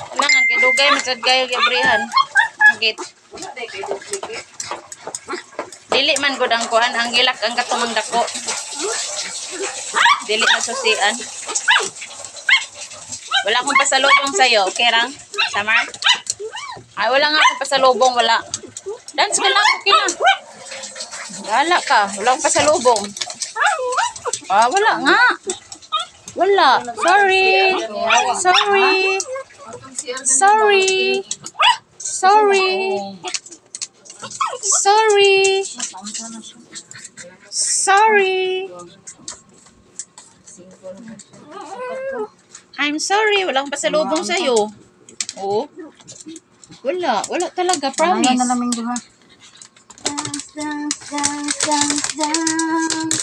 Kailangan kay dugay masad kayo gabrihan. Git. Dili man gud ang kuan, ang gilak ang katumang dako. Dili na susian. Wala akong pasalubong sa'yo, okay lang? Samar? Ay, wala nga akong pasalubong, wala. Dance ka lang, okay lang. Wala ka, wala akong pasalubong. Ah, wala nga. Wala. Sorry. Sorry. Sorry. Sorry. Sorry. Sorry. I'm sorry, wala akong pasalubong sa'yo. Oh. Wala, wala talaga, promise. Ano na namin duha? Dance, dance, dance, dance, dance.